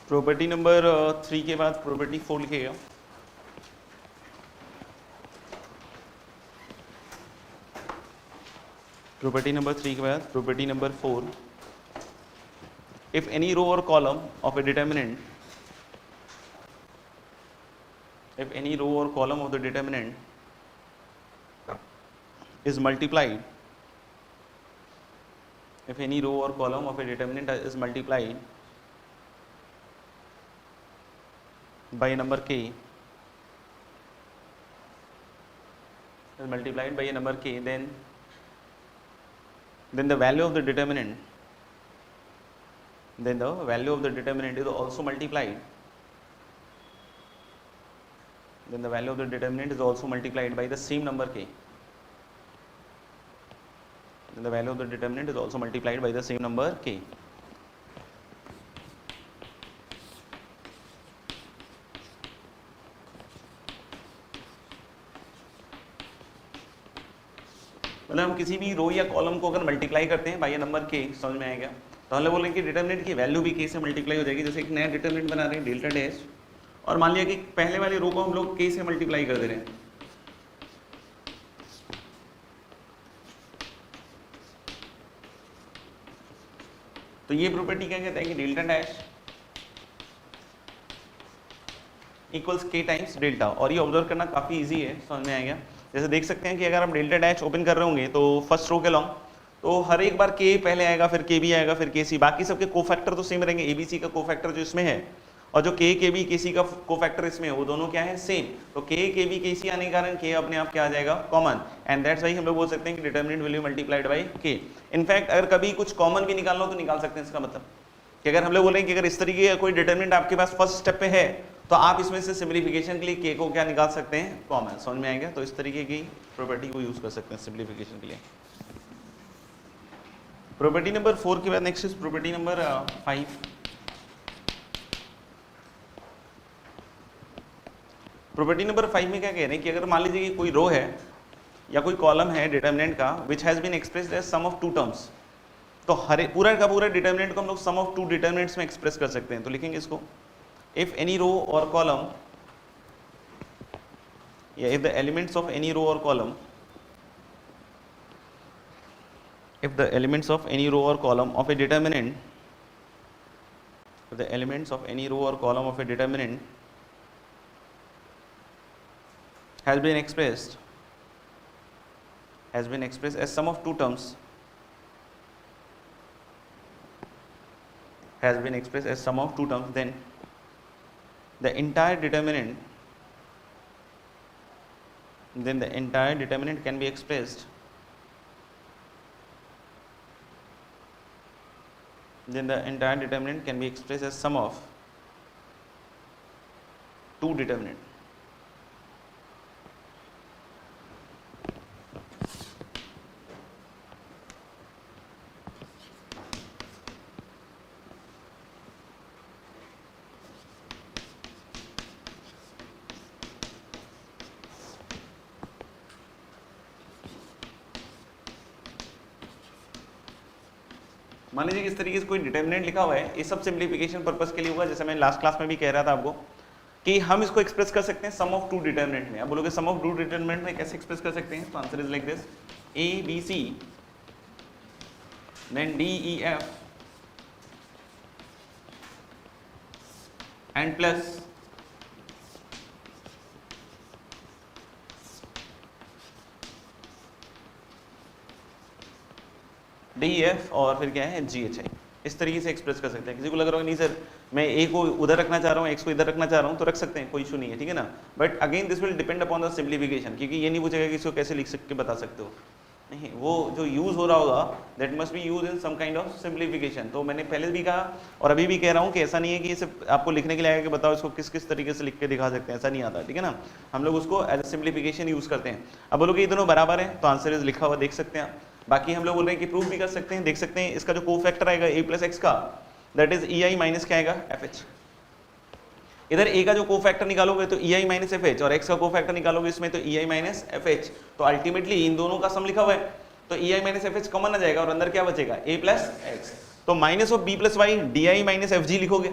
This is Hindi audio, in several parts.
प्रॉपर्टी नंबर 3 के बाद प्रॉपर्टी 4 लिखेगा। प्रॉपर्टी नंबर 3 के बाद property number 4, if any row और column of a determinant, if any row or column of the determinant is multiplied, if any row or column of a determinant is multiplied by a number k, is multiplied by a number k, then the value of the determinant, then the value of the determinant is also multiplied, then the value of the determinant is also multiplied by the same number k, then the value of the determinant is also multiplied by the same number k. मतलब हम किसी भी रो या कॉलम को अगर मल्टीप्लाई करते हैं बाय ए नंबर के, समझ में आएगा, तो हम लोग बोलेंगे कि डिटरमिनेंट की वैल्यू भी के से मल्टीप्लाई हो जाएगी। जैसे एक नया डिटरमिनेंट बना रहे हैं डेल्टा डैश, और मान लिया कि पहले वाली रो को हम लोग के से मल्टीप्लाई कर दे रहे हैं, तो ये प्रॉपर्टी क्या कहता है कि डेल्टा डैश इक्वल्स के टाइम्स डेल्टा। और ये ऑब्जर्व करना काफी इजी है, समझ में आएगा। जैसे देख सकते हैं कि अगर आप डेल्टा डैश ओपन कर रहे होंगे तो फर्स्ट रो के लॉन्ग, तो हर एक बार के पहले आएगा, फिर के बी आएगा, फिर के सी, बाकी सबके कोफैक्टर तो सेम रहेंगे। एबीसी का कोफैक्टर जो इसमें है और जो के बी के सी का कोफैक्टर इसमें है, वो दोनों क्या है, सेम। तो के बी के सी आने के कारण के अपने आप क्या आ जाएगा, कॉमन, एंड दैट्स व्हाई हम लोग बोल सकते हैं कि determinant will be multiplied by के। इनफैक्ट अगर कभी कुछ कॉमन भी निकालना हो तो निकाल सकते हैं। इसका मतलब कि अगर हम लोग बोलेंगे कि अगर इस तरीके का कोई डिटरमिनेंट आपके पास फर्स्ट स्टेप पे है, तो आप इसमें से सिंप्लीफिकेशन के लिए के को क्या निकाल सकते हैं, कॉमन। समझ में आएगा। तो इस तरीके की प्रॉपर्टी को यूज कर सकते हैं सिंप्लीफिकेशन के लिए। प्रॉपर्टी नंबर 4 के बाद next is property number 5। Property number 5 में क्या कह रहे हैं कि अगर मान लीजिए कि कोई रो है या कोई कॉलम है डिटरमिनेंट का which has been expressed as sum of two terms, तो हर पूरा का पूरा डिटरमिनेंट को हम लोग सम ऑफ टू डिटरमिनेंट्स में एक्सप्रेस कर सकते हैं। तो लिखेंगे इसको, if any row or column, yeah, if the elements of any row or column, if the elements of any row or column of a determinant, if the elements of any row or column of a determinant has been expressed as sum of two terms, has been expressed as sum of two terms, then the entire determinant can be expressed, as sum of two determinant. मान लीजिए इस तरीके से कोई डिटरमिनेंट लिखा हुआ है, ये सब सिंप्लीफिकेशन पर्पस के लिए होगा। जैसे मैं लास्ट क्लास में भी कह रहा था आपको कि हम इसको एक्सप्रेस कर सकते हैं सम ऑफ टू डिटरमिनेंट में। अब बोलोगे सम ऑफ टू डिटरमिनेंट में कैसे एक्सप्रेस कर सकते हैं, तो answer is like this, A B C then D E F and plus D F और फिर क्या है जी एच आई। इस तरीके से एक्सप्रेस कर सकते हैं। किसी को लग रहा होगा नहीं सर मैं ए को उधर रखना चाह रहा हूँ, एक्स को इधर रखना चाह रहा हूँ, तो रख सकते हैं, कोई इशू नहीं है, ठीक है ना। But again this will depend upon the simplification, क्योंकि ये नहीं पूछेगा कि इसको कैसे लिख सकते बता सकते हो, नहीं, वो जो यूज हो रहा होगा that must be use in some kind of simplification. तो मैंने पहले भी कहा और अभी भी कह रहा हूँ कि ऐसा नहीं है कि सिर्फ आपको लिखने के लिए आएगा कि बताओ इसको किस किस तरीके से लिख के दिखा सकते हैं, ऐसा नहीं आता, ठीक है ना। हम लोग उसको एज ए सिंप्लीफिकेशन यूज करते हैं। अब बोलोगे ये दोनों बराबर है, तो आंसर इज लिखा हुआ देख सकते हैं आप। बाकी हम लोग बोल रहे हैं कि प्रूफ भी कर सकते हैं, देख सकते हैं इसका जो कोफैक्टर आएगा a प्लस एक्स का, that is E I minus क्या आएगा, एफ एच। इधर a का जो कोफैक्टर निकालोगे तो E I minus F H, और x का कोफैक्टर निकालोगे इसमें तो E I minus F H. तो अल्टीमेटली इन दोनों का सम लिखा हुआ है, तो E I minus F H common आ जाएगा और अंदर क्या बचेगा, a प्लस एक्स। तो minus of b plus Y D I minus F G लिखोगे,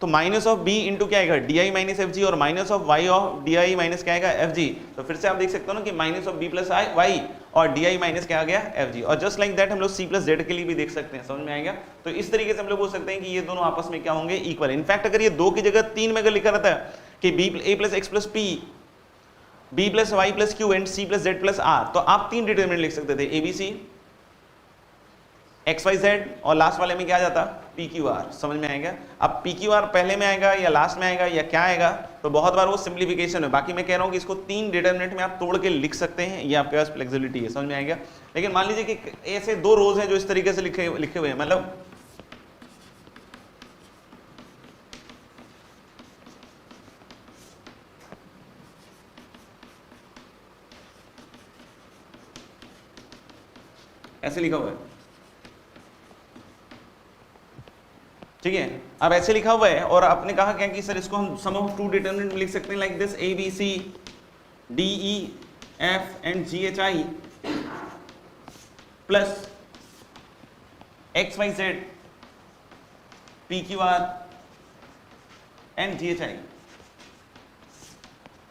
तो माइनस ऑफ बी इंटू क्या आएगा डी आई माइनस एफ जी, और minus of Y of D I minus क्या आएगा एफ जी। तो फिर से आप देख सकते हो ना कि minus of B plus I Y और डी आई माइनस क्या आ गया एफ जी। और जस्ट लाइक दैट हम लोग सी प्लस जेड के लिए भी देख सकते हैं, समझ में आएगा। तो इस तरीके से हम लोग बोल सकते हैं कि ये दोनों आपस में क्या होंगे इक्वल। इनफैक्ट अगर ये 2 की जगह 3 में अगर लिखा रहता है कि B A plus X plus P, B plus Y plus Q and C plus Z plus R, तो आप 3 डिटरमिनेंट लिख सकते थे, A B C X Y Z, और लास्ट वाले में क्या आ जाता पी क्यू आर, समझ में आएगा। अब पी क्यू आर पहले में आएगा या लास्ट में आएगा या क्या आएगा, तो बहुत बार वो सिंप्लीफिकेशन है। बाकी मैं कह रहा हूँ कि इसको 3 डिटरमिनेंट में आप तोड़ के लिख सकते हैं, ये आपके पास फ्लेक्सिबिलिटी है, समझ में आएगा। लेकिन मान लीजिए कि ऐसे 2 रोज हैं जो इस तरीके से लिखे हुए हैं, मतलब ऐसे लिखा हुआ है, ठीक है। अब ऐसे लिखा हुआ है और आपने कहा क्या कि सर इसको हम सम ऑफ 2 डिटरमिनेंट लिख सकते हैं like this, A B C D E F and G H I plus X Y Z P Q R and G H I.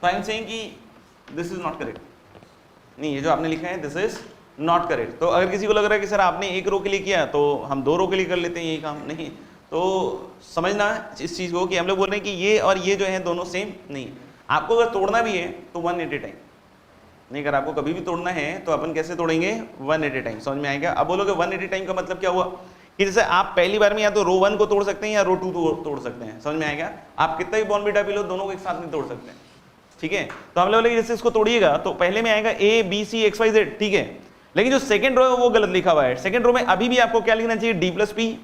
तो आई एम सेइंग कि दिस इज नॉट करेक्ट, नहीं ये जो आपने लिखा है दिस इज नॉट करेक्ट। तो अगर किसी को लग रहा है कि सर आपने 1 रो के लिए किया तो हम 2 रो के लिए कर लेते हैं यही काम, नहीं। तो समझना इस चीज को कि हम लोग बोल रहे हैं कि ये और ये जो है दोनों सेम नहीं। आपको अगर तोड़ना भी है तो 1 एट ए टाइम, नहीं अगर आपको कभी भी तोड़ना है तो अपन कैसे तोड़ेंगे 1 एट ए टाइम, समझ में आएगा। अब बोलोगे 1 एट ए टाइम का मतलब क्या हुआ कि जैसे आप पहली बार में या तो रो 1 को तोड़ सकते हैं या रो 2 तोड़ सकते हैं, समझ में आएगा। आप कितना भी बॉर्नविटा पी लो दोनों को एक साथ नहीं तोड़ सकते, ठीक है। तो हम लोग बोले जैसे इसको तोड़िएगा तो पहले में आएगा A B C X Y Z, ठीक है। लेकिन जो सेकंड रो है वो गलत लिखा हुआ है। सेकंड रो में अभी भी आपको क्या लिखना चाहिए D plus P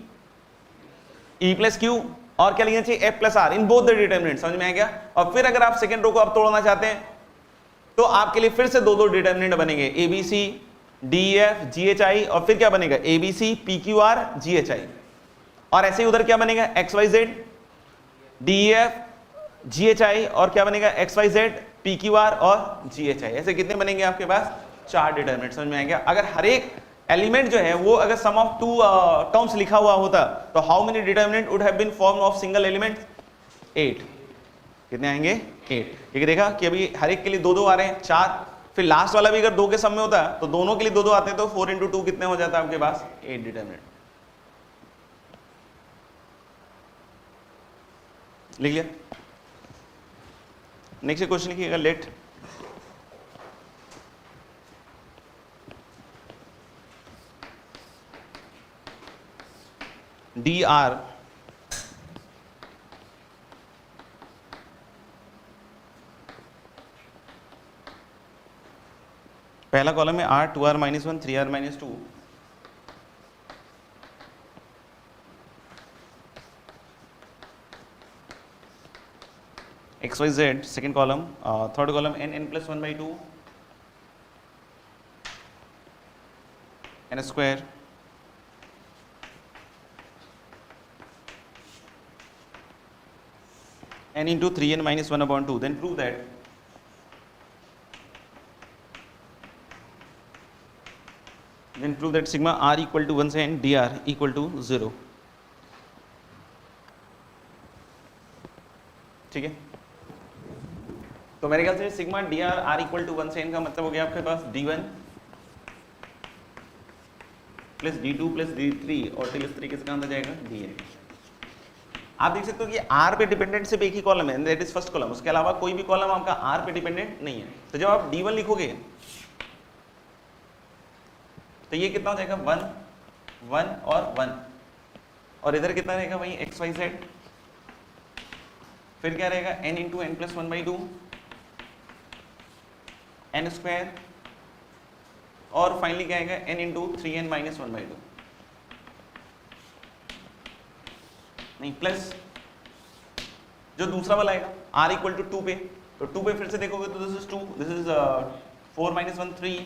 E plus Q और क्या लिखना चाहिए F plus R in both the determinant, समझ में आएगा। और फिर अगर आप सेकंड रो को आप तोड़ना चाहते हैं तो आपके लिए फिर से 2 डिटरमिनेंट बनेंगे, A B C D F G H I, और फिर क्या बनेगा A B C P Q R G H I. और ऐसे ही उधर क्या बनेगा X Y Z D F G H I, और क्या बनेगा X Y Z P Q R और जी एच आई। ऐसे कितने बनेंगे आपके पास 4 डिटरमिनेंट, समझ में आएगा। अगर हर एक एलिमेंट जो है वो अगर सम ऑफ 2 टर्म्स लिखा हुआ होता तो how many determinant would have been form of single element 8। कितने आएंगे 8, क्योंकि देखा कि अभी हर एक के लिए 2 आ रहे हैं 4, फिर लास्ट वाला भी अगर 2 के सम में होता तो दोनों के लिए 2 आते हैं, तो 4 इंटू 2 कितने हो जाता है आपके पास 8 डिटरमिनेंट। लिख लिया। नेक्स्ट क्वेश्चन लिखिएगा, लेट डी आर पहला कॉलम में R 2r minus 1 3r minus 2, X Y Z second column, third column N N plus 1 by 2 N square n into 3n minus 1 upon 2. Then prove that sigma r equal to 1 से n dr equal to 0, ठीक है। तो मेरे ख्याल से sigma dr r equal to 1 से n का मतलब हो गया आपके पास d1 plus d2 plus d3 और इस तरीके से कहाँ जाएगा dn। आप देख सकते हो कि R पे डिपेंडेंट सिर्फ एक ही कॉलम है, दैट इज फर्स्ट कॉलम, उसके अलावा कोई भी कॉलम आपका R पे डिपेंडेंट नहीं है। तो जब आप D1 लिखोगे तो ये कितना हो जाएगा 1 1 और 1, और इधर कितना रहेगा वही एक्स वाई जेड, फिर क्या रहेगा n into N plus 1 by 2 N square, और फाइनली क्या आएगा n into 3n minus 1 by 2, नहीं प्लस जो दूसरा वाला आएगा r इक्वल टू 2 पे, तो 2 पे फिर से देखोगे तो this is 2, this is 4 minus 1 3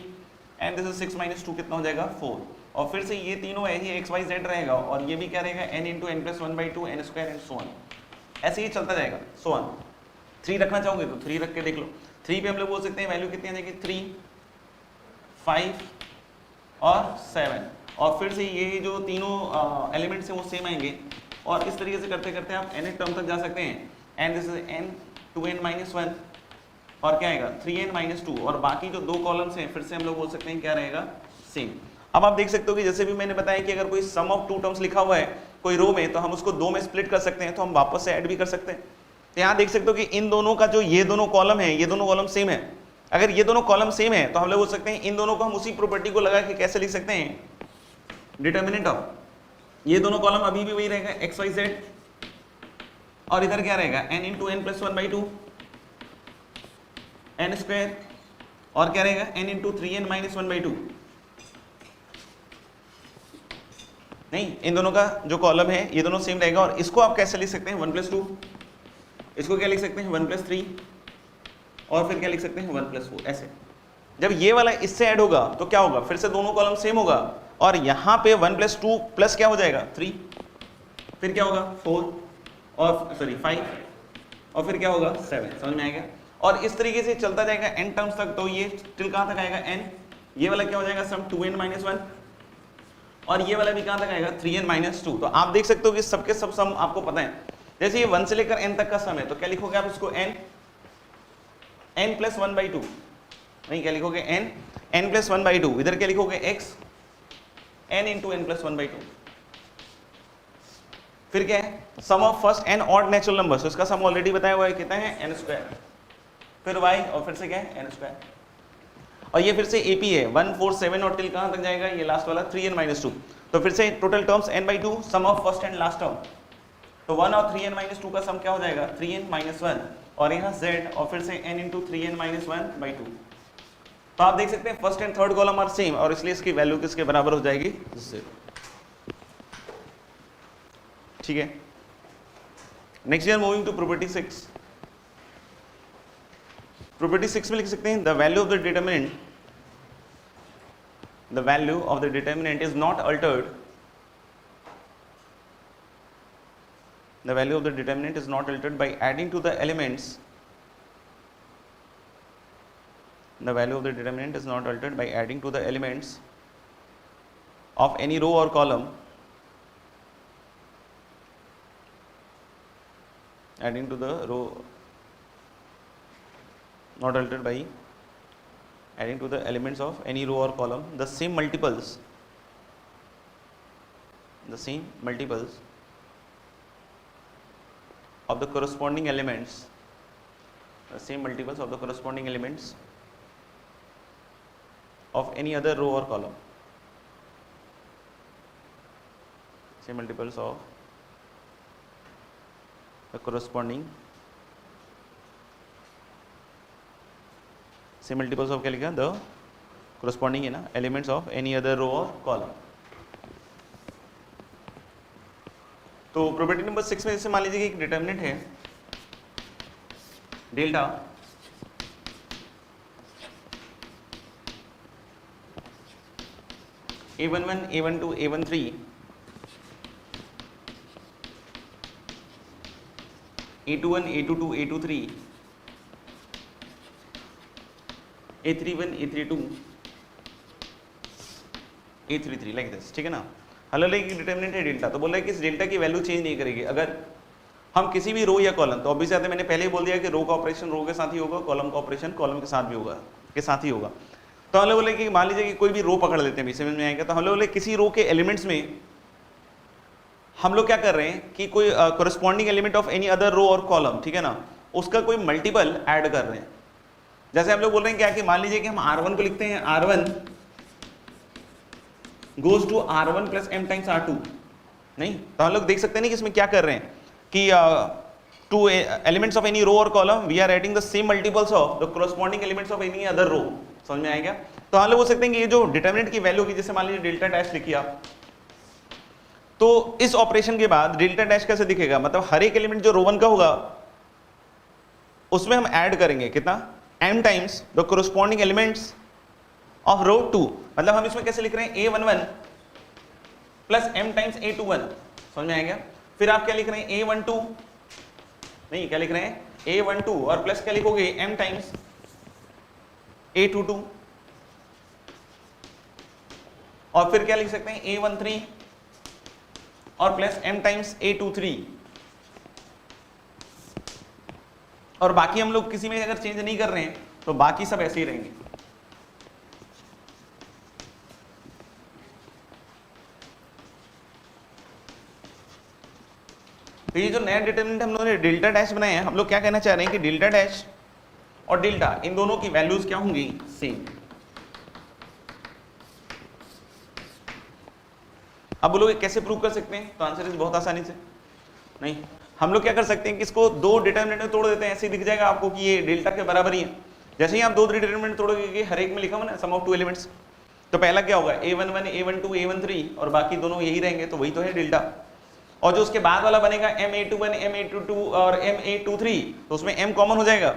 and this is 6 minus 2, कितना हो जाएगा 4, और फिर से ये तीनों है ही एक्स वाई जेड रहेगा, और ये भी क्या रहेगा n into N plus 1 by 2 N square and so on, ऐसे ही चलता जाएगा सो ऑन। 3 रखना चाहोगे तो 3 रख के देख लो। 3 पे हम लोग बोल सकते हैं वैल्यू कितनी आ जाएगी 3 5 और 7, और फिर से ये जो तीनों एलिमेंट्स हैं वो सेम आएंगे और इस तरीके से करते करते आप n टर्म तक जा सकते हैं, and this is n 2n minus 1 और क्या आएगा 3n माइनस 2, और बाकी जो दो कॉलम्स हैं फिर से हम लोग बोल सकते हैं क्या रहेगा, सेम। अब आप देख सकते हो कि जैसे भी मैंने बताया कि अगर कोई सम ऑफ टू टर्म्स लिखा हुआ है कोई रो में, तो हम उसको दो में स्प्लिट कर सकते हैं, तो हम वापस से ऐड भी कर सकते हैं। तो यहाँ देख सकते हो कि इन दोनों का जो ये दोनों कॉलम है, ये दोनों कॉलम सेम है। अगर ये दोनों कॉलम सेम है तो हम लोग बोल सकते हैं इन दोनों को हम उसी प्रॉपर्टी को लगा के कैसे लिख सकते हैं, डिटर्मिनेंट ऑफ, ये दोनों कॉलम अभी भी वही रहेगा एक्स वाई जेड, और इधर क्या रहेगा n into N plus 1/2 n square, और क्या रहेगा n इंटू 3n माइनस 1/2। नहीं, इन दोनों का जो कॉलम है ये दोनों सेम रहेगा, और इसको आप कैसे लिख सकते हैं 1 प्लस 2, इसको क्या लिख सकते हैं 1 प्लस 3, और फिर क्या लिख सकते हैं 1 प्लस 4। ऐसे जब ये वाला इससे ऐड होगा तो क्या होगा, फिर से दोनों कॉलम सेम होगा, और यहाँ पे 1 प्लस 2 प्लस क्या हो जाएगा 3, फिर क्या होगा 4 और सॉरी 5, और फिर क्या होगा 7। समझ में आएगा? और इस तरीके से चलता जाएगा n टर्म्स तक। तो ये टिल कहाँ तक आएगा n, ये वाला क्या हो जाएगा सम 2n माइनस 1, और ये वाला भी कहाँ तक आएगा 3n माइनस 2। तो आप देख सकते हो कि सबके सब सम आपको पता है। जैसे ये 1 से लेकर n तक का सम है तो क्या लिखोगे आप उसको n प्लस 1/2, नहीं क्या लिखोगे n प्लस 1/2, इधर क्या लिखोगे x n into n plus 1/2। फिर क्या है sum of first n odd natural number, तो इसका सम ऑलरेडी बताया हुआ है कितना है n स्क्वायर, फिर y और फिर से क्या है n स्क्वायर, और ये फिर से AP है 1 4 7 और टिल कहाँ तक जाएगा ये लास्ट वाला 3n माइनस 2। तो फिर से total terms n/2 sum of first and last term, तो 1 और 3n माइनस 2 का सम क्या हो जाएगा 3n माइनस 1, और यहाँ z और फिर से n इंटू 3n माइनस 1/2। तो आप देख सकते हैं first and third column are same, और इसलिए इसकी वैल्यू किसके बराबर हो जाएगी 0। ठीक है, next we are moving to property 6। Property 6 में लिख सकते हैं the value of the determinant, the value of the determinant is not altered, the value of the determinant is not altered by adding to the elements, the value of the determinant is not altered by adding to the elements of any row or column, adding to the row, not altered by adding to the elements of any row or column the same multiples of the corresponding elements, the same multiples of the corresponding elements of any other row or column, same multiples of the corresponding, same multiples of क्या लिखा the corresponding है ना elements of any other row or column। तो प्रॉपर्टी नंबर 6 में जैसे मान लीजिए कि एक डिटर्मिनेंट है delta, a11 a12 a13 a21 a22 a23 a31 a32 a33 like this. ठीक है ना, हल डिटर्मिनेंट है डेल्टा, तो बोल रहा है कि इस डेल्टा की वैल्यू चेंज नहीं करेगी अगर हम किसी भी रो या कॉलम, तो ऑब्वियस है मैंने पहले ही बोल दिया कि रो का ऑपरेशन रो के साथ ही होगा, कॉलम का ऑपरेशन कॉलम के साथ भी होगा, के साथ ही होगा। तो हम लोग बोले कि मान लीजिए कि कोई भी रो पकड़ लेते हैं, समझ में आएगा। तो हम लोग बोले किसी रो के एलिमेंट्स में हम लोग क्या कर रहे हैं कि कोई corresponding element of any other row और कॉलम, ठीक है ना, उसका कोई मल्टीपल ऐड कर रहे हैं। जैसे हम लोग बोल रहे हैं क्या कि मान लीजिए कि हम R1 को लिखते हैं R1 goes to R1 plus m times R2, नहीं, तो हम लोग देख सकते हैं नहीं कि इसमें क्या कर रहे हैं कि two elements of any row और column we are adding the same multiples of the corresponding elements of any other row. समझ में आएगा? तो हम लोग बोल सकते हैं कि ये जो डिटरमिनेंट की वैल्यू की, जैसे मान लीजिए डेल्टा डैश लिखी आप, तो इस ऑपरेशन के बाद डेल्टा डैश कैसे दिखेगा, मतलब हर एक एलिमेंट जो रो 1 का होगा उसमें हम ऐड करेंगे कितना m times the corresponding elements of row 2। मतलब हम इसमें कैसे लिख रहे हैं a11 plus m times a21। समझ में आएगा? फिर आप क्या लिख रहे हैं a12, नहीं क्या लिख रहे हैं a12 और प्लस क्या लिखोगे m टाइम्स a22, और फिर क्या लिख सकते हैं a13 और प्लस m टाइम्स A23, और बाकी हम लोग किसी में अगर चेंज नहीं कर रहे हैं तो बाकी सब ऐसे ही रहेंगे। तो ये जो नया डिटरमिनेंट हम लोगों ने डेल्टा डैश बनाया है, हम लोग क्या कहना चाह रहे हैं कि डेल्टा डैश और डेल्टा इन दोनों की वैल्यूज क्या होंगी, सेम। अब बोलोगे कैसे प्रूव कर सकते हैं, तो आंसर इज बहुत आसानी से। नहीं, हम लोग क्या कर सकते हैं कि इसको दो डिटरमिनेंट में तोड़ देते हैं, ऐसे ही दिख जाएगा आपको कि ये डेल्टा के बराबर ही है। जैसे ही आप दो डिटरमिनेंट तोड़ोगे कि हर एक में लिखा हुआ ना सम ऑफ टू एलिमेंट्स, तो पहला क्या होगा a11 a12 a13 और बाकी दोनों यही रहेंगे, तो वही तो है डेल्टा। और जो उसके बाद वाला बनेगा ma21 ma22 और ma23, तो उसमें m कॉमन हो जाएगा,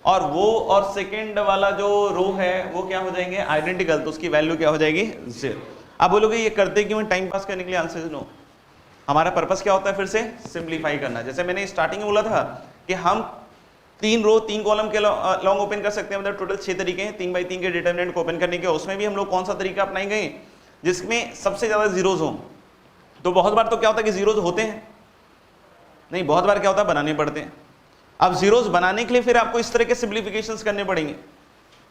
और वो और सेकंड वाला जो रो है वो क्या हो जाएंगे आइडेंटिकल, तो उसकी वैल्यू क्या हो जाएगी 0। अब बोलोगे ये करते क्यों, टाइम पास करने के लिए, आंसर इज नो। हमारा पर्पस क्या होता है, फिर से सिंप्लीफाई करना। जैसे मैंने स्टार्टिंग में बोला था कि हम 3 रो 3 कॉलम के लॉन्ग ओपन कर सकते हैं, मतलब टोटल 6 तरीके हैं 3 बाई 3 के डिटरमिनेंट को ओपन करने के। उसमें भी हम लोग कौन सा तरीका अपनाएंगे जिसमें सबसे ज्यादा जीरोज हो। तो बहुत बार तो क्या होता है कि जीरोज होते हैं नहीं, बहुत बार क्या होता है बनाने पड़ते हैं। अब जीरोज बनाने के लिए फिर आपको इस तरह के सिंप्लीफिकेशंस करने पड़ेंगे।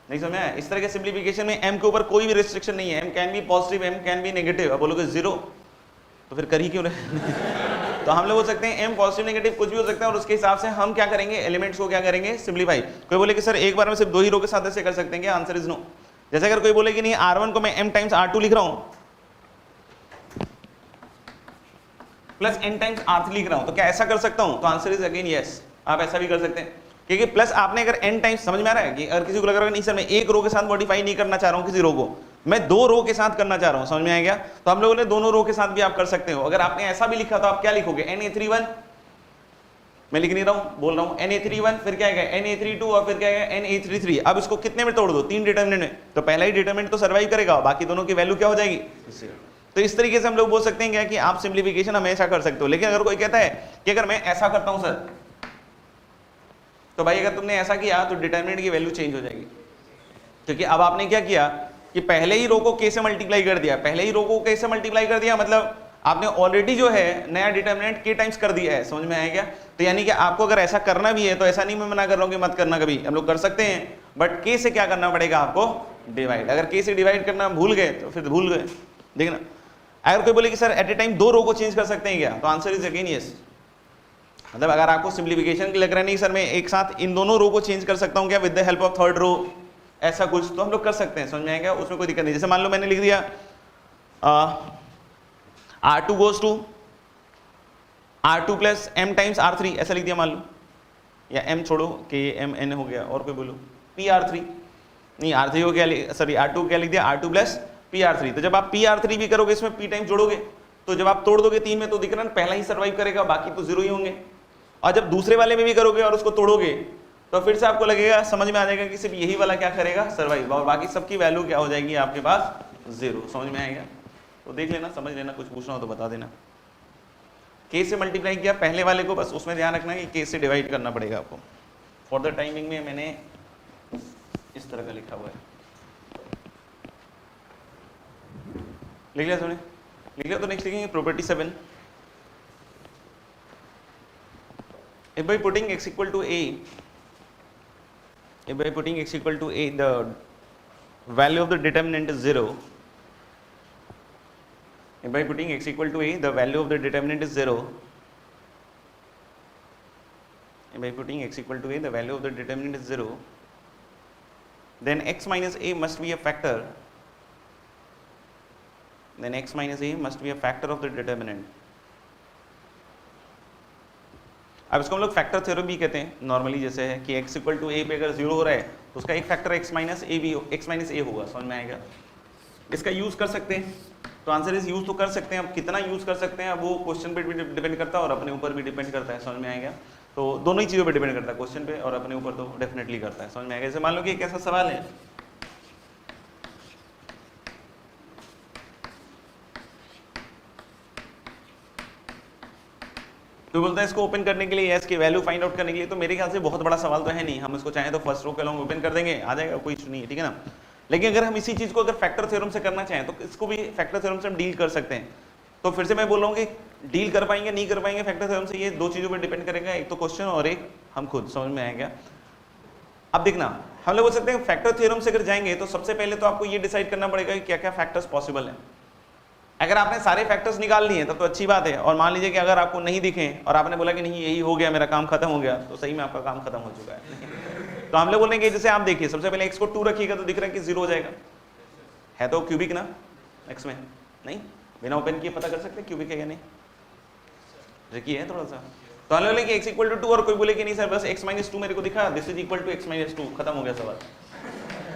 नहीं समझ आया, इस तरह के सिंप्लीफिकेशन में m के ऊपर कोई भी रिस्ट्रिक्शन नहीं है, m can be positive m can be negative. अब बोलोगे 0, तो फिर कर ही क्यों रहे तो हम लोग बोल सकते हैं m पॉजिटिव नेगेटिव कुछ भी हो सकता है, और उसके हिसाब से हम क्या करेंगे एलिमेंट्स को क्या करेंगे सिंप्लीफाई। कोई बोले कि सर एक बार में सिर्फ 2 ही रो के साथ ऐसे कर सकते हैं क्या, आंसर इज नो। जैसे अगर कोई बोले कि नहीं r1 को मैं m टाइम्स r2 लिख रहा हूं प्लस n टाइम्स r3 लिख रहा हूं, तो क्या ऐसा कर सकता हूं, तो आंसर इज अगेन यस, आप ऐसा भी कर सकते हैं। क्योंकि प्लस आपने अगर n टाइम्स, समझ में आ रहा है कि अगर किसी को लग रहा है नहीं सर मैं एक रो के साथ मॉडिफाई नहीं करना चाह रहा हूं किसी रो को, मैं 2 रो के साथ करना चाह रहा हूं, समझ में आ गया, तो हम लोगों ने दोनों रो के साथ भी आप कर सकते हो। अगर आपने ऐसा भी लिखा तो आप क्या लिखोगे na31, मैं लिख नहीं रहा हूं बोल रहा हूं na31, फिर क्या आएगा na32 और फिर क्या आएगा na33। अब इसको कितने में तोड़ दो, 3 डिटरमिनेंट में, तो पहला ही डिटरमिनेंट तो सर्वाइव करेगा, बाकी दोनों की वैल्यू क्या हो जाएगी। तो इस तरीके से हम लोग बोल सकते हैं क्या कि आप सिंप्लीफिकेशन हमेशा कर सकते हो। लेकिन अगर कोई कहता है कि अगर मैं ऐसा करता हूं सर, तो भाई अगर तुमने ऐसा किया तो डिटरमिनेंट की वैल्यू चेंज हो जाएगी, क्योंकि अब आपने क्या किया कि पहले ही रो को k से मल्टीप्लाई कर दिया, पहले ही रो को k से मल्टीप्लाई कर दिया, मतलब आपने ऑलरेडी जो है नया डिटरमिनेंट k टाइम्स कर दिया है, समझ में आएगा। तो यानी कि आपको अगर ऐसा करना भी है तो ऐसा नहीं मैं मना कर रहा हूं कि मत करना, कभी हम लोग कर सकते हैं, बट k से क्या करना पड़ेगा आपको डिवाइड। अगर k से डिवाइड करना भूल गए तो फिर भूल गए। देखना अगर कोई बोले कि सर एट ए टाइम 2 रो को चेंज कर सकते हैं क्या, तो आंसर इज अगेन यस। मतलब अगर आपको सिंप्लीफिकेशन की लग रहा है नहीं सर मैं एक साथ इन दोनों रो को चेंज कर सकता हूं क्या with the help of third row, ऐसा कुछ, तो हम लोग कर सकते हैं, समझ में आएगा, उसमें कोई दिक्कत नहीं। जैसे मान लो मैंने लिख दिया r2 goes to r2 plus m times r3, ऐसा लिख दिया मान लो, या m छोड़ो k m n हो गया, और कोई बोलो pr3, नहीं r3 को क्या सॉरी r2 क्या लिख दिया r2 प्लस pr3। तो जब आप pr3 भी करोगे इसमें p टाइम्स जोड़ोगे, तो जब आप तोड़ दोगे 3 में तो दिख रहा है पहला ही सर्वाइव करेगा, बाकी तो 0 ही होंगे। और जब दूसरे वाले में भी करोगे और उसको तोड़ोगे तो फिर से आपको लगेगा, समझ में आ जाएगा कि सिर्फ यही वाला क्या करेगा सर्वाइव, और बाकी सबकी वैल्यू क्या हो जाएगी आपके पास 0, समझ में आएगा। तो देख लेना, समझ लेना, कुछ पूछना हो तो बता देना। k से मल्टीप्लाई किया पहले वाले को, बस उसमें ध्यान रखना कि k से डिवाइड करना पड़ेगा आपको। फॉर द टाइमिंग में मैंने इस तरह का लिखा हुआ है, लिख लिया तुमने, लिख लिया तो नेक्स्ट लिखेंगे property 7। If by putting x equal to a, if by putting x equal to a, the value of the determinant is 0. If by putting x equal to a, the value of the determinant is 0. If by putting x equal to a, the value of the determinant is 0, then x minus a must be a factor. Then x minus a must be a factor of the determinant. अब इसको हम लोग फैक्टर थ्योरम भी कहते हैं नॉर्मली, जैसे है कि x इक्वल टू a पे अगर 0 हो रहा है तो उसका एक फैक्टर x माइनस a होगा, समझ में आएगा। इसका यूज कर सकते हैं, तो आंसर इज यूज तो कर सकते हैं, अब कितना यूज कर सकते हैं अब वो क्वेश्चन पे भी डिपेंड करता है और अपने ऊपर भी डिपेंड करता है, समझ में आएगा। तो दोनों ही चीज़ों पे डिपेंड करता है, क्वेश्चन पे और अपने ऊपर तो डेफिनेटली करता है, समझ में आएगा। जैसे मान लो कि एक ऐसा सवाल है, तो बोलता है इसको ओपन करने के लिए एस की वैल्यू फाइंड आउट करने के लिए, तो मेरे ख्याल से बहुत बड़ा सवाल तो है नहीं, हम इसको चाहें तो फर्स्ट रो के लॉन्ग ओपन कर देंगे, आ जाएगा, कोई इशू नहीं है, ठीक है ना। लेकिन अगर हम इसी चीज को अगर फैक्टर थ्योरम से करना चाहें तो इसको भी फैक्टर थ्योरम से हम डील कर सकते हैं। तो फिर से मैं बोल रहा हूँ कि डील कर पाएंगे नहीं कर पाएंगे फैक्टर थ्योरम से, ये दो चीजों पर डिपेंड करेगा, एक तो क्वेश्चन और एक हम खुद। समझ में आएगा? अब देखना, हम लोग बोल सकते हैं फैक्टर थ्योरम से अगर जाएंगे तो सबसे पहले तो आपको ये डिसाइड करना पड़ेगा कि क्या क्या फैक्टर्स पॉसिबल है। अगर आपने सारे फैक्टर्स निकाल लिए तब तो अच्छी बात है, और मान लीजिए कि अगर आपको नहीं दिखे और आपने बोला कि नहीं यही हो गया, मेरा काम खत्म हो गया, तो सही में आपका काम खत्म हो चुका है। तो हम लोग बोलेंगे जैसे आप देखिए, सबसे पहले x को 2 रखिएगा तो दिख रहा है कि 0 हो जाएगा, है तो क्यूबिक ना x में, नहीं बिना ओपन किए पता कर सकते क्यूबिक है या नहीं, ट्रिकी है थोड़ा सा। तो हम लोग बोलेंगे x इक्वल टू 2 और कोई बोले कि नहीं सर बस x माइनस 2 मेरे को दिखा, this is equal to x minus 2, खत्म हो गया सवाल।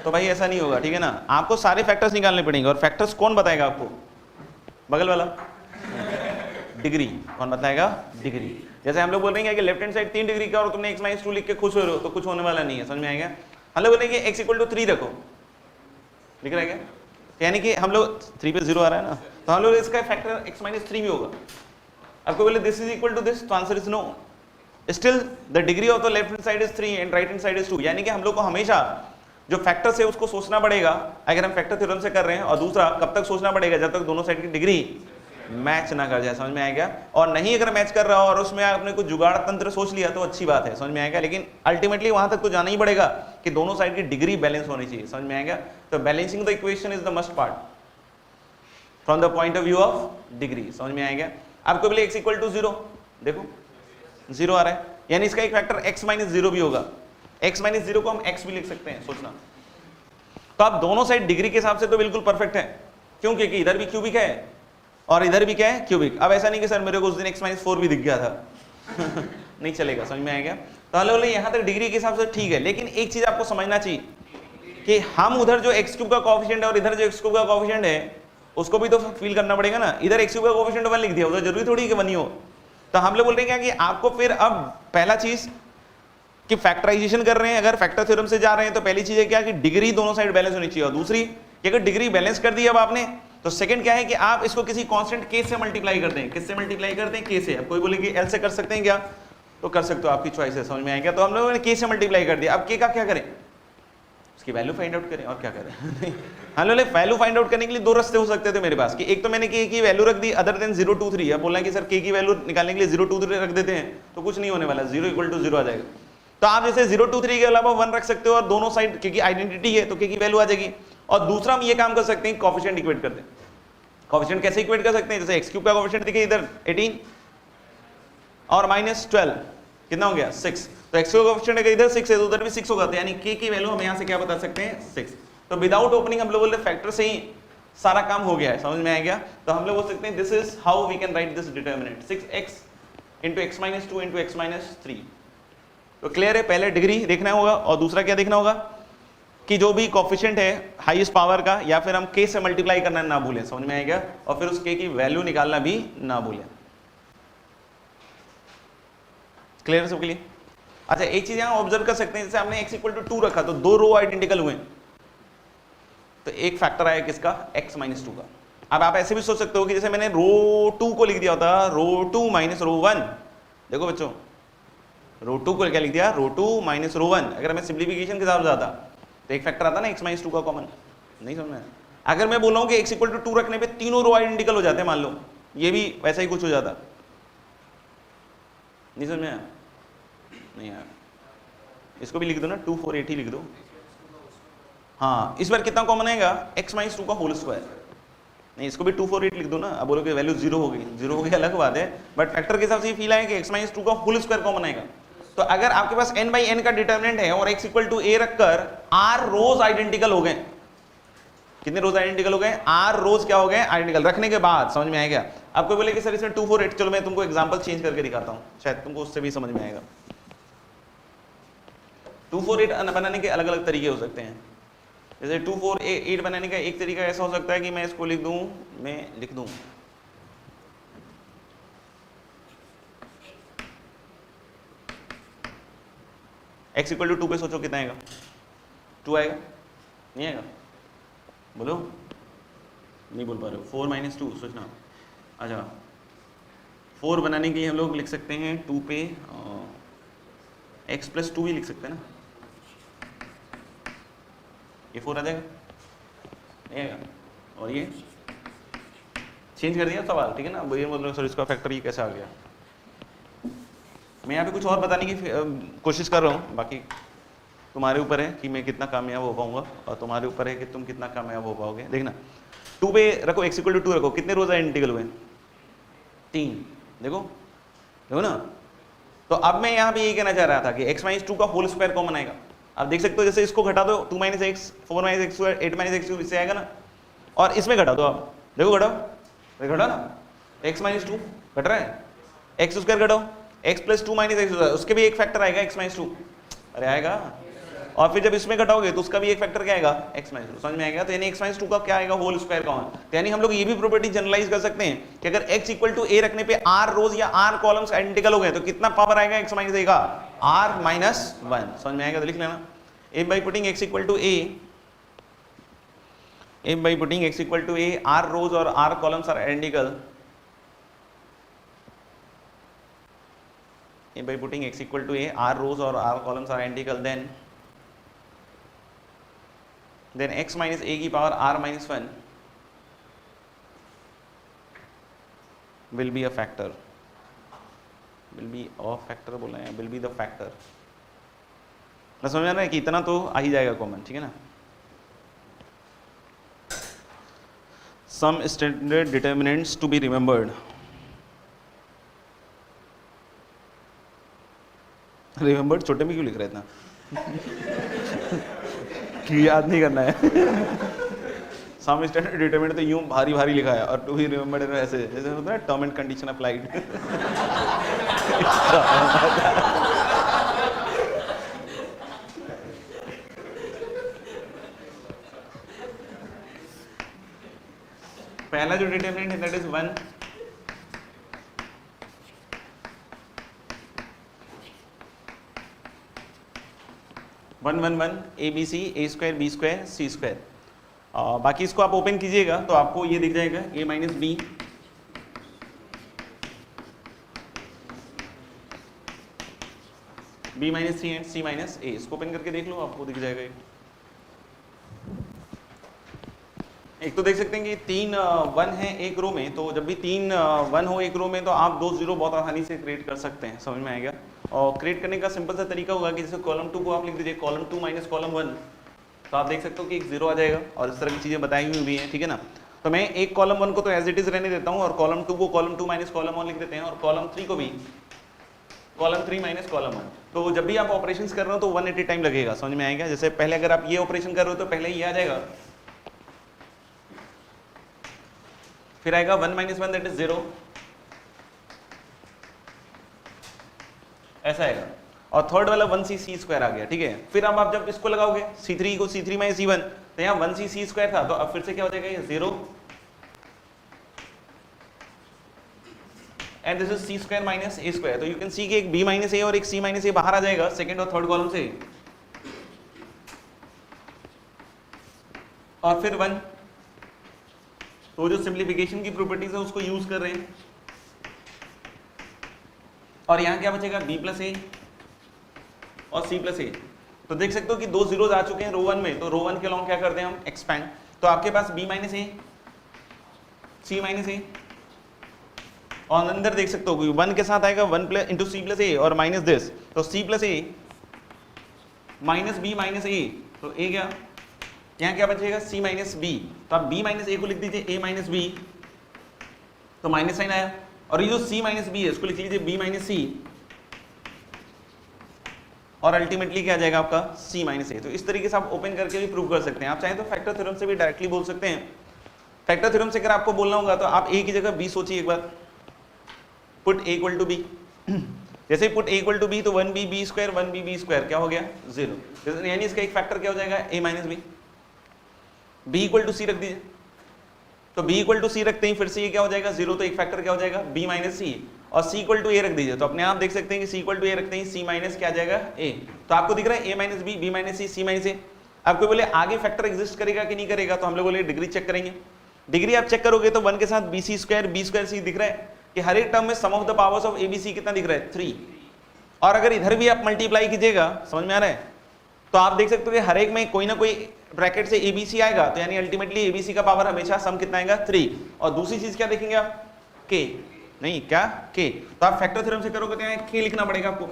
तो भाई ऐसा नहीं होगा, ठीक है ना, आपको सारे फैक्टर्स निकालने पड़ेंगे। और फैक्टर्स कौन बताएगा आपको? बगल वाला डिग्री। कौन बताएगा? डिग्री। जैसे हम लोग बोल रहे हैं कि लेफ्ट हैंड साइड 3 डिग्री का और तुमने x माइनस 2 लिख के खुश हो रहे हो, तो कुछ होने वाला नहीं है। समझ में आएगा? हम लोग बोलेंगे x इक्वल टू 3 रखो, दिख रहा है क्या? यानी कि हम लोग 3 पे 0 आ रहा है ना, तो हम लोग इसका फैक्टर x माइनस 3 भी होगा। आपको बोले this is equal to this, तो answer is no. Still the degree of the left hand side is 3 and right hand side is 2। यानी कि हम लोग को हमेशा जो फैक्टर्स है उसको सोचना पड़ेगा अगर हम फैक्टर थ्योरम से कर रहे हैं, और दूसरा कब तक सोचना पड़ेगा? जब तक दोनों साइड की डिग्री मैच ना कर जाए। समझ में आएगा? और नहीं अगर मैच कर रहा हो और उसमें आपने कुछ जुगाड़ तंत्र सोच लिया तो अच्छी बात है। समझ में आएगा? लेकिन अल्टीमेटली वहां तक तो जाना ही पड़ेगा कि दोनों साइड की डिग्री बैलेंस होनी चाहिए। समझ में आएगा? तो balancing the equation is the must part from the point of view of degree. समझ में आएगा? आपको बोले x इक्वल टू 0, देखो 0 आ रहा है, यानी इसका एक फैक्टर x माइनस 0 भी होगा। x माइनस 0 को हम x भी लिख सकते हैं, सोचना। तो आप दोनों साइड डिग्री के हिसाब से तो बिल्कुल परफेक्ट है, क्यों? क्योंकि इधर भी क्यूबिक है और इधर भी क्या है? क्यूबिक। अब ऐसा नहीं कि सर मेरे को उस दिन x माइनस 4 भी दिख गया था नहीं चलेगा। समझ में आएगा? तो हम लोग यहां तक डिग्री के हिसाब से ठीक है, लेकिन एक चीज आपको समझना चाहिए कि हम उधर जो x क्यूब का कोएफिशिएंट है और इधर जो x क्यूब का कोएफिशिएंट है उसको भी तो फील करना पड़ेगा ना। इधर x क्यूब का कोएफिशिएंट 1 लिख दिया, उधर जरूरी थोड़ी कि 1 ही हो। तो हम लोग बोल रहे हैं कि आपको फिर अब पहला चीज कि फैक्टराइजेशन कर रहे हैं, अगर फैक्टर थ्योरम से जा रहे हैं तो पहली चीज है क्या कि डिग्री दोनों साइड बैलेंस होनी चाहिए, और दूसरी कि अगर डिग्री बैलेंस कर दी अब आपने तो सेकंड क्या है कि आप इसको किसी कांस्टेंट k से मल्टीप्लाई करते हैं। किससे मल्टीप्लाई करते हैं? k से। अब कोई बोले कि l से कर सकते हैं क्या, तो कर सकते हो, आपकी चॉइस है। समझ में आएगा? तो हम लोगों ने k से मल्टीप्लाई कर दिया। अब k का क्या करें? उसकी वैल्यू फाइंड आउट करें, और क्या करें हम लोग वैल्यू फाइंड आउट करने के लिए दो रास्ते हो सकते थे मेरे पास, कि एक तो मैंने k की वैल्यू रख दी अदर देन 0 2 3। अब बोलना कि सर k की वैल्यू निकालने के लिए 0 2 3 रख देते हैं तो कुछ नहीं होने वाला, 0 इक्वल टू 0 आ जाएगा। तो आप जैसे 0 2 3 के अलावा 1 रख सकते हो और दोनों साइड क्योंकि आइडेंटिटी है तो k की वैल्यू आ जाएगी। और दूसरा हम ये काम कर सकते हैं, कोएफिशिएंट इक्वेट कर दें। कोएफिशिएंट कैसे इक्वेट कर सकते हैं? जैसे x क्यूब का कोएफिशिएंट देखिए इधर 18 और माइनस 12 कितना हो गया? 6। तो x का कोएफिशिएंट अगर इधर 6 है तो उधर भी 6 होगा, तो यानी k की वैल्यू हम यहां से क्या बता सकते हैं? 6। तो विदाउट ओपनिंग हम लोग बोल रहे फैक्टर से ही सारा काम हो गया है। समझ में आ गया? तो हम लोग बोल सकते हैं this is how we can write this determinant 6x into x minus 2 into x minus 3। तो क्लियर है? पहले डिग्री देखना होगा और दूसरा क्या देखना होगा कि जो भी कोएफिशिएंट है हाईएस्ट पावर का या फिर हम k से मल्टीप्लाई करना ना भूलें। समझ में आएगा? और फिर उस k की वैल्यू निकालना भी ना भूलें। क्लियर है सबके लिए? अच्छा एक चीज यहां ऑब्जर्व कर सकते हैं, जैसे हमने x इक्वल टू 2 रखा तो दो रो आइडेंटिकल हुए, तो एक फैक्टर आया किसका? x माइनस 2 का। अब आप ऐसे भी सोच सकते हो कि जैसे मैंने रो 2 को लिख दिया होता रो 2 माइनस रो 1। देखो बच्चों रो 2 को क्या लिख दिया? रो 2 माइनस रो 1। अगर मैं सिंप्लीफिकेशन के हिसाब से जाता तो एक फैक्टर आता ना x माइनस 2 का कॉमन। नहीं समझ में? अगर मैं बोल रहा हूं कि x इक्वल टू 2 रखने पे तीनों रो आइडेंटिकल हो जाते हैं, मान लो ये भी वैसा ही कुछ हो जाता। नहीं समझ में आया? नहीं यार, इसको भी लिख दो ना, 2 4 8 ही लिख दो। हाँ इस बार कितना कॉमन आएगा? x माइनस 2 का होल स्क्वायर। नहीं इसको भी 2 4 8 लिख दो ना। अब बोलोगे वैल्यू 0 हो गई, 0 हो गई अलग बात है, बट फैक्टर के हिसाब से ये फील आएगा कि x माइनस 2 का होल स्क्वायर कॉमन आएगा। तो अगर आपके पास n बाई n का डिटरमिनेंट है और x इक्वल टू a रखकर r रोज आइडेंटिकल हो गए, कितने रोज आइडेंटिकल हो गए? r रोज क्या हो गए? आइडेंटिकल रखने के बाद। समझ में आएगा? आपको बोले कि सर इसमें 2 4 8, चलो मैं तुमको एग्जांपल चेंज करके दिखाता हूं, शायद तुमको उससे भी समझ में आएगा। 2 4 8 बनाने के अलग अलग तरीके हो सकते हैं। जैसे 2 4 8 बनाने का एक तरीका ऐसा हो सकता है कि मैं इसको लिख दूं, मैं लिख दूं x इक्वल टू 2 पे सोचो कितना आएगा? 2 आएगा? नहीं आएगा? बोलो, नहीं बोल पा रहे हो। 4 माइनस 2 सोचना। अच्छा 4 बनाने के लिए हम लोग लिख सकते हैं 2 पे x प्लस 2 भी लिख सकते हैं ना, ये 4 आ जाएगा? नहीं आएगा? और ये चेंज कर दिया सवाल, ठीक है ना। ये मतलब सर इसका फैक्टर ये कैसे आ गया। मैं यहाँ पे कुछ और बताने की कोशिश कर रहा हूँ, बाकी तुम्हारे ऊपर है कि मैं कितना कामयाब हो पाऊंगा और तुम्हारे ऊपर है कि तुम कितना कामयाब हो पाओगे। देखना 2 पे रखो, x = 2 रखो, कितने रोज आइडेंटिकल हुए 3, देखो देखो ना। तो अब मैं यहाँ पे यही कहना चाह रहा था कि x - 2 का होल स्क्वायर कॉमन आएगा। आप देख सकते हो जैसे इसको घटा दो 2 - x 4 - x2 8 - x2 इससे आएगा ना, और इसमें घटा दो आप, देखो घटाओ, घटा ना, x - 2 घट रहा है, x स्क्वायर घटाओ, x + 2 - x उसके भी एक फैक्टर आएगा x - 2, अरे आएगा। और फिर जब इसमें घटाओगे तो उसका भी एक फैक्टर क्या आएगा x - 2, समझ में आएगा। तो यानी x - 2 का क्या आएगा होल स्क्वायर कॉमन। तो यानी हम लोग ये भी प्रॉपर्टी जनरलाइज कर सकते हैं कि अगर x = a रखने पे r रोज या r कॉलम्स आइडेंटिकल हो गए तो कितना पावर आएगा x - a का r - 1, समझ में आएगा। तो लिख लेना if by putting x = a r rows or r columns are identical, if by putting x = a r rows or r columns are identical, then x - a की power r - 1 will be a factor, will be a factor बोला है, will be the factor। मैं समझ रहा है कि इतना तो आ ही जाएगा कॉमन, ठीक है ना। Some standard determinants to be remembered, remembered छोटे में क्यों लिख रहे इतना कि याद नहीं करना है। सम स्टैंडर्ड डिटरमिनेंट तो यूं भारी भारी लिखा है, और टू बी रिमेंबर्ड ऐसे जैसे होता है टर्म एंड कंडीशन अप्लाइड। पहला जो डिटरमिनेंट है that is 1, ABC A² B² C²। बाकी इसको आप ओपन कीजिएगा तो आपको ये दिख जाएगा a - b b - c and c - a। इसको ओपन करके देख लो, आपको दिख जाएगा। एक तो देख सकते हैं कि 3 1 है एक रो में, तो जब भी 3 1 हो एक रो में तो आप 2 0 बहुत आसानी से क्रिएट कर सकते हैं, समझ में आएगा। और क्रिएट करने का सिंपल सा तरीका होगा कि जैसे कॉलम 2 को आप लिख दीजिए कॉलम 2 - कॉलम 1, तो आप देख सकते हो कि एक 0 आ जाएगा, और इस तरह की चीजें बताई हुई भी हैं, ठीक है ना। तो मैं एक कॉलम 1 को तो एज इट इज रहने देता हूँ, और कॉलम 2 को कॉलम 2 - कॉलम 1 लिख देते हैं, और कॉलम 3 को भी कॉलम 3 - कॉलम 1। तो जब भी आप ऑपरेशंस कर रहे हो तो 180 टाइम लगेगा, समझ में आएगा। जैसे पहले अगर आप ये ऑपरेशन कर रहे हो तो पहले ये आ जाएगा, फिर आएगा 1 - 1 दैट इज 0, ऐसा आएगा। और थर्ड वाला 1c² आ गया, ठीक है। फिर अब आप जब इसको लगाओगे c3 को c3 - c1, तो यहाँ 1c² था, तो अब फिर से क्या हो जाएगा ये 0 and this is c² - a²। तो यू कैन सी कि एक b - a और एक c - a बाहर आ जाएगा सेकंड और थर्ड कॉलम से, और फिर 1। तो जो सिंप्लीफिकेशन की प्रॉपर्टीज है उसको यूज कर रहे हैं, और यहाँ क्या बचेगा b + a और c + a। तो देख सकते हो कि 2 zeros आ चुके हैं रो 1 में, तो रो 1 के अलॉन्ग क्या करते हैं हम एक्सपैंड। तो आपके पास b - a c - a, और अंदर देख सकते हो 1 के साथ आएगा 1 + c + a और माइनस दिस, तो c + a - b - a, तो a क्या, यहाँ क्या बचेगा c - b। तो आप b - a को लिख दीजिए a - b, तो माइनस साइन आया, और ये जो c - b है इसको लिख लीजिए b - c, और अल्टीमेटली क्या आ जाएगा आपका c - a। तो इस तरीके से आप ओपन करके भी प्रूव कर सकते हैं। आप चाहें तो फैक्टर थ्योरम से भी डायरेक्टली बोल सकते हैं। फैक्टर थ्योरम से अगर आपको बोलना होगा तो आप a की जगह b सोचिए एक बार, पुट a = b। जैसे पुट a = b तो 1b b² 1b b² क्या हो गया 0, यानी इसका एक फैक्टर क्या हो जाएगा a - b। b = c रख दीजिए, तो b = c रखते ही फिर से ये क्या हो जाएगा 0, तो एक फैक्टर क्या हो जाएगा b - c, और c = a रख दीजिए, तो अपने आप देख सकते हैं कि c = a रखते ही c - क्या आ जाएगा a। तो आपको दिख रहा है a - b b - c c - a। आपको बोले आगे फैक्टर एग्जिस्ट करेगा कि नहीं करेगा, तो हम लोग बोले डिग्री चेक करेंगे। डिग्री आप चेक करोगे तो 1 के साथ bc² b² c दिख रहा है कि हर एक टर्म में sum of the powers of abc कितना दिख रहा है 3, और अगर इधर भी आप मल्टीप्लाई कीजिएगा, समझ में आ रहा है, तो आप देख सकते हो कि हर एक में कोई ना कोई ब्रैकेट से एबीसी आएगा, तो यानी अल्टीमेटली एबीसी का पावर हमेशा सम कितना आएगा 3। और दूसरी चीज क्या देखेंगे आप, के, नहीं क्या के, तो आप फैक्टर थ्योरम से करोगे तो यहाँ के लिखना पड़ेगा आपको।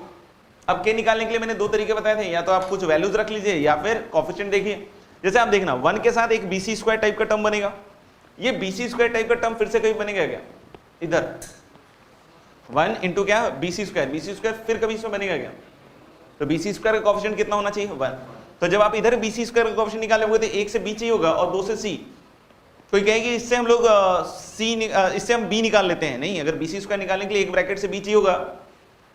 अब के निकालने के लिए मैंने दो तरीके बताए थे, या तो आप कुछ वैल्यूज रख लीजिए या फिर कोएफिशिएंट देखिए। जैसे आप देखना 1 के साथ एक बीसी स्क्वायर टाइप का टर्म बनेगा, ये बीसी स्क्वायर टाइप का टर्म फिर से कभी बनेगा क्या, इधर 1 इंटू क्या बीसी स्क्वायर फिर कभी इसमें बनेगा क्या, तो बीसी स्क्वायर का कोएफिशिएंट कितना होना चाहिए 1। तो जब आप इधर बीसी स्क्वायर का कोएफिशिएंट निकालोगे तो 1 से बी चाहिए होगा और 2 से सी। कोई कहेगी इससे हम लोग इससे हम बी निकाल लेते हैं, नहीं, अगर बीसी स्क्वायर निकालने के लिए एक ब्रैकेट से बी चाहिए होगा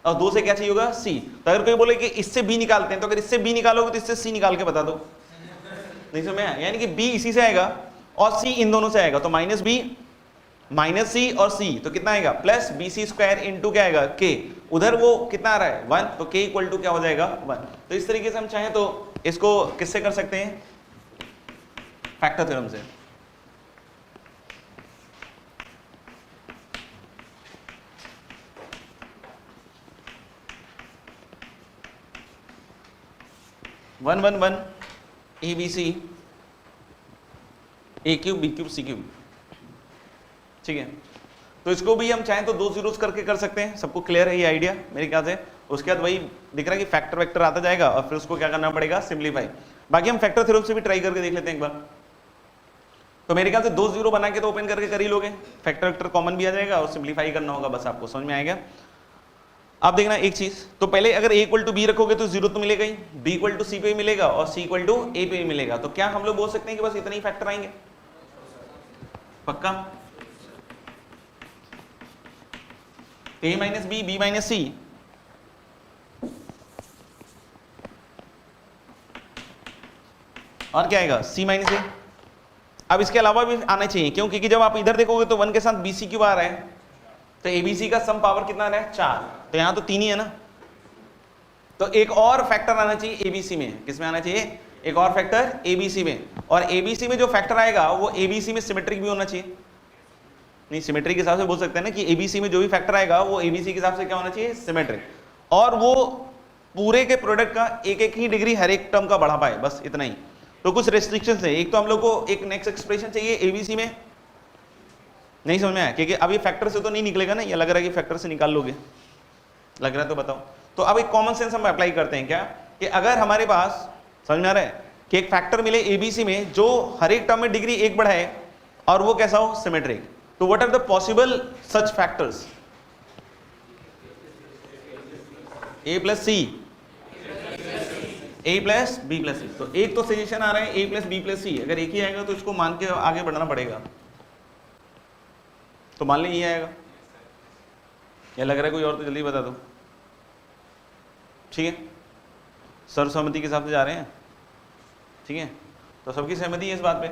और 2 से क्या चाहिए होगा सी। तो अगर कोई बोले कि इससे बी निकालते हैं, तो अगर इससे बी निकालोगे तो इससे सी निकाल के बता दो, नहीं समझ में आया, यानी कि बी इसी से आएगा और सी इन दोनों से आएगा, तो माइनस बी माइनस सी और सी, तो कितना आएगा प्लस बीसी स्क्वायर इंटू क्या आएगा के, उधर वो कितना आ रहा है 1, तो के इक्वल टू क्या हो जाएगा 1। तो इस तरीके से हम चाहें तो इसको किससे कर सकते हैं, फैक्टर थ्योरम से। One one one A B C A cube B cube C cube, ठीक है। तो इसको भी हम चाहें तो 2 जीरोस करके कर सकते हैं, सबको क्लियर है ये आइडिया मेरे ख्याल से। उसके बाद वही दिख रहा है कि फैक्टर वेक्टर आता जाएगा और फिर उसको क्या करना पड़ेगा सिंप्लीफाई। बाकी हम फैक्टर थ्योरम से भी ट्राई करके देख लेते हैं एक बार। तो मेरे ख्याल से 2 जीरो बना के तो ओपन करके कर ही लोगे, फैक्टर वेक्टर कॉमन भी आ जाएगा और सिंप्लीफाई करना होगा बस, आपको समझ में आएगा। आप देखना एक चीज, तो पहले अगर a इक्वल टू बी रखोगे तो जीरो तो मिलेगा ही, b इक्वल टू सी पे ही मिलेगा और c इक्वल टू a पे ही मिलेगा। तो क्या हम लोग बोल सकते हैं कि बस इतने ही फैक्टर आएंगे, पक्का a minus B B minus C, और क्या आएगा c माइनस ए। अब इसके अलावा भी आना चाहिए, क्यों, क्योंकि जब आप इधर देखोगे तो 1 के साथ bc क्यूब आ रहा है, तो एबीसी का सम पावर कितना आ रहा है 4, तो यहां तो 3 ही है ना, तो एक और फैक्टर आना चाहिए एबीसी में। किसमें आना चाहिए, एक और फैक्टर एबीसी में, और एबीसी में जो फैक्टर आएगा वो एबीसी में सिमेट्रिक भी होना चाहिए। नहीं, सिमेट्रिक के हिसाब से बोल सकते हैं ना कि एबीसी में जो भी फैक्टर आएगा वो एबीसी के हिसाब से क्या होना चाहिए सिमेट्रिक, और वो पूरे के प्रोडक्ट का एक एक ही डिग्री हर एक टर्म का बढ़ा पाए, बस इतना ही। तो कुछ रेस्ट्रिक्शंस है, एक तो हम लोग को एक नेक्स्ट एक्सप्रेशन चाहिए एबीसी में, नहीं समझ में आया, क्योंकि अभी फैक्टर से तो नहीं निकलेगा ना, ये लग रहा है कि फैक्टर से निकाल लोगे, लग रहा है तो बताओ। तो अब एक कॉमन सेंस हम अप्लाई करते हैं क्या, कि अगर हमारे पास समझ में आ रहा है कि एक फैक्टर मिले एबीसी में जो हर एक टर्म में डिग्री 1 बढ़ाए और वो कैसा हो सिमेट्रिक, तो what are the possible such factors, a plus C, a plus B plus C. तो एक तो सजेशन आ रहा है a plus B plus C, अगर एक ही आएगा तो इसको मान के आगे बढ़ना पड़ेगा, तो मान लें ये आएगा, या लग रहा है कोई और, तो जल्दी बता दो, ठीक है, सर्वसम्मति के हिसाब से जा रहे हैं, ठीक है, तो सबकी सहमति है इस बात पे।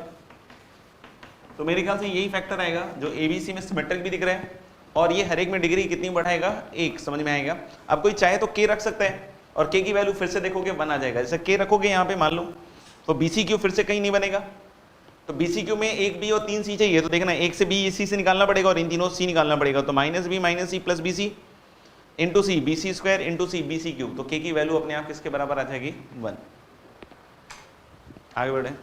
तो मेरे ख्याल से यही फैक्टर आएगा जो एबीसी में सिमेट्रिक भी दिख रहा है और ये हर एक में डिग्री कितनी बढ़ाएगा 1, समझ में आएगा। अब कोई चाहे तो के रख सकता है और के की वैल्यू फिर से देखोगे 1 आ जाएगा, जैसे के रखोगे यहाँ पे मान लो, तो बीसी क्यू फिर से कहीं नहीं बनेगा, तो बीसी क्यू में 1 बी और 3 सी चाहिए, तो देखना 1 से बी इसी से निकालना पड़ेगा और इन तीनों सी निकालना पड़ेगा, तो minus B minus C plus B C into C, B C square into C B C cube, तो के की वैल्यू अपने आप किसके बराबर आ जाएगी 1। आगे बढ़े,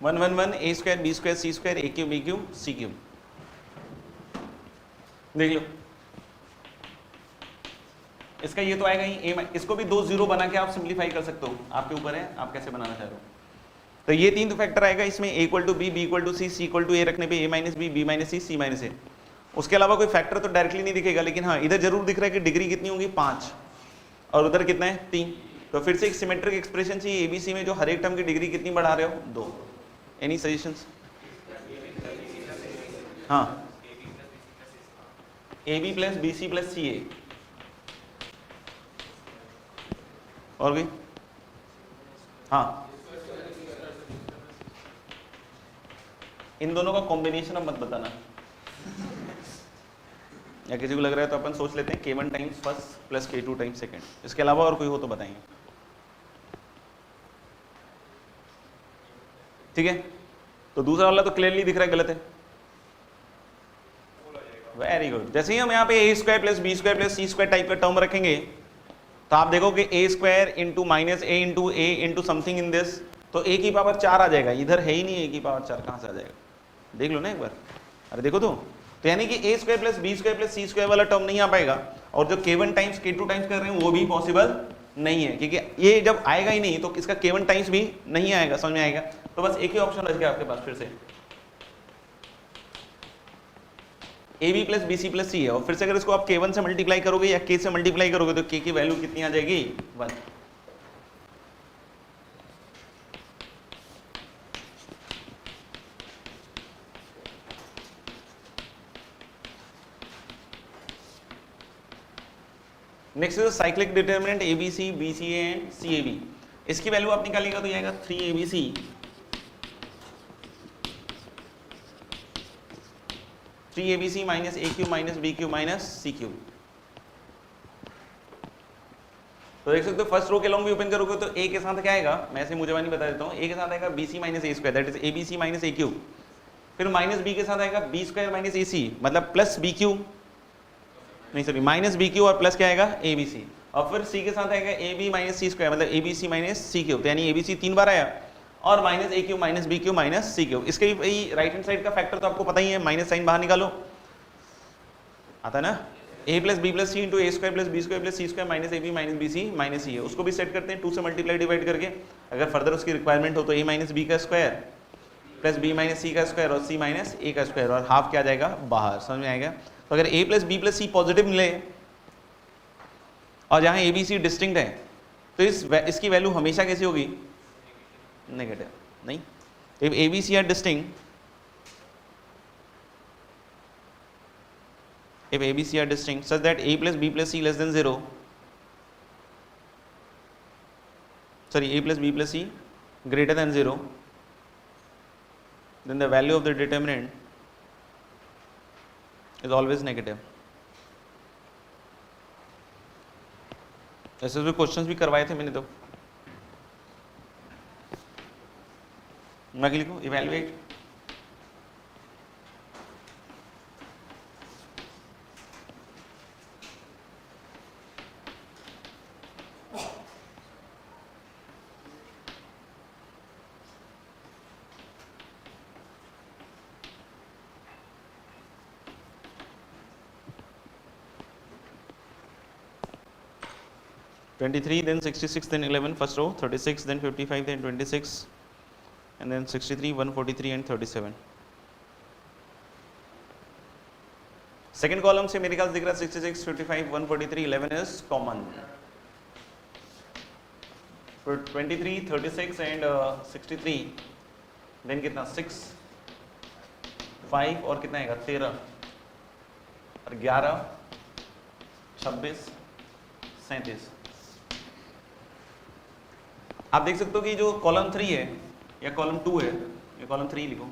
वन वन वन ए स्क्वायर बी स्क्वायर सी स्क्वायर ए cube B cube C cube, देख लो इसका ये तो आएगा ही ए, इसको भी 2 जीरो बना के आप सिंप्लीफाई कर सकते हो, आपके ऊपर है आप कैसे बनाना चाह रहे हो। तो ये 3 तो फैक्टर आएगा इसमें, A equal to B B equal to C C equal to A रखने पे A minus B B minus C C minus A. उसके अलावा कोई फैक्टर तो डायरेक्टली नहीं दिखेगा, लेकिन हाँ इधर जरूर दिख रहा है कि डिग्री कितनी होगी 5 और उधर कितना है 3, तो फिर से एक सिमेट्रिक एक्सप्रेशन चाहिए एबीसी में जो हर एक टर्म की डिग्री कितनी बढ़ा रहे हो 2। Any suggestions? हाँ, A B plus B C plus C A, और भी? हाँ, इन दोनों का कॉम्बिनेशन अब मत बताना, या किसी को लग रहा है तो अपन सोच लेते हैं k1 times first plus k2 times second, इसके अलावा और कोई हो तो बताएंगे। ठीक है, तो दूसरा वाला तो क्लियरली दिख रहा है गलत है। Very good. जैसे ही हम यहाँ पे A square plus B square plus C square type का टर्म रखेंगे तो आप देखोगे A square into minus A into something in this, तो ए की पावर 4 आ जाएगा। इधर है ही नहीं ए की पावर 4, कहाँ से आ जाएगा, देख लो ना एक बार। अरे देखो तो यानी कि A square plus B square plus C square वाला टर्म नहीं आ पाएगा, और जो k1 टाइम्स k2 टाइम्स कर रहे हैं वो भी पॉसिबल नहीं है, क्योंकि ये जब आएगा ही नहीं तो इसका k1 टाइम्स भी नहीं आएगा, समझ में आएगा। तो बस एक ही ऑप्शन बच गया आपके पास फिर से, A B plus B C plus C है, और फिर से अगर इसको आप k1 से मल्टीप्लाई करोगे या k से मल्टीप्लाई करोगे तो k की वैल्यू कितनी आ जाएगी, 1। Next is cyclic determinant ABC, BCA and CAB। इसकी वैल्यू आप निकालिएगा तो ये आएगा 3ABC minus AQ minus BQ minus CQ। तो देख सकते हो फर्स्ट रो के लॉन्ग भी ओपन करोगे तो A के साथ क्या आएगा, मैं ऐसे मुझे नहीं बता देता हूँ। A के साथ आएगा BC minus A square, that is ABC minus AQ। फिर माइनस B के साथ आएगा B स्क्वायर माइनस AC, मतलब प्लस BQ, नहीं सॉरी माइनस BQ और प्लस क्या आएगा ABC। और फिर C के साथ आएगा AB माइनस C स्क्वायर, मतलब ABC माइनस CQ, तो यानी ABC 3 बार आया, और minus AQ minus BQ minus CQ। इसके भी राइट हैंड साइड का फैक्टर तो आपको पता ही है, माइनस साइन बाहर निकालो, आता है ना, A plus B plus C into A square plus B square plus C square minus AB minus BC minus C है, उसको भी सेट करते हैं 2 से मल्टीप्लाई डिवाइड करके। अगर फर्दर उसकी रिक्वायरमेंट हो तो A माइनस बी का square plus B minus C का स्क्वायर और C माइनस A का स्क्वायर, और हाफ क्या आ जाएगा बाहर, समझ में आएगा। तो अगर A plus B plus C positive मिले और जहाँ ABC डिस्टिंक्ट है तो इसकी वैल्यू हमेशा कैसी होगी, नेगेटिव। नहीं, if ABC are distinct, if ABC are distinct such that A plus B plus C less than 0, sorry A plus B plus C greater than 0, then the value of the determinant is always negative। ऐसे भी क्वेश्चंस भी करवाए थे मैंने, तो मैं लिखूं evaluate, (23) then 66 then 11 first row, 36 then 55 then 26 and then 63 143 and 37। Second column से मेरे ख्याल दिख रहा है 66 55 143 11 इज कॉमन, 23 36 एंड 63 देन कितना 6 5 और कितना आएगा 13 और 11 26 37। आप देख सकते हो कि जो कॉलम 3 है या कॉलम 2 है, या कॉलम 3 लिखो,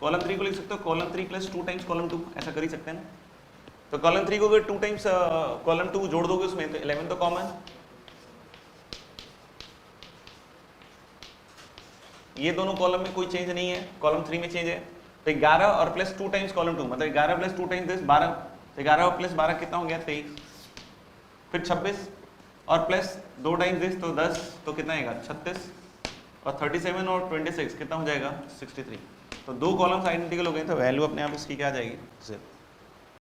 कॉलम 3 को लिख सकते हो कॉलम 3 प्लस 2 टाइम्स कॉलम 2, ऐसा कर ही सकते हैं ना। तो कॉलम 3 को अगर 2 टाइम्स कॉलम 2 जोड़ दोगे उसमें तो 11 तो कॉमन, ये दोनों कॉलम में कोई चेंज नहीं है, कॉलम 3 में चेंज है। तो 11 और प्लस 2 टाइम्स कॉलम 2, मतलब 11 प्लस 2 टाइम्स 12, तो 11 और प्लस 12 कितना हो गया 23, फिर 26 और प्लस 2 टाइम्स दिस तो 10, तो कितना आएगा 36, और 37 और 26 कितना हो जाएगा 63। तो 2 कॉलम्स आइडेंटिकल हो गए, तो वैल्यू अपने आप इसकी क्या आ जाएगी 0।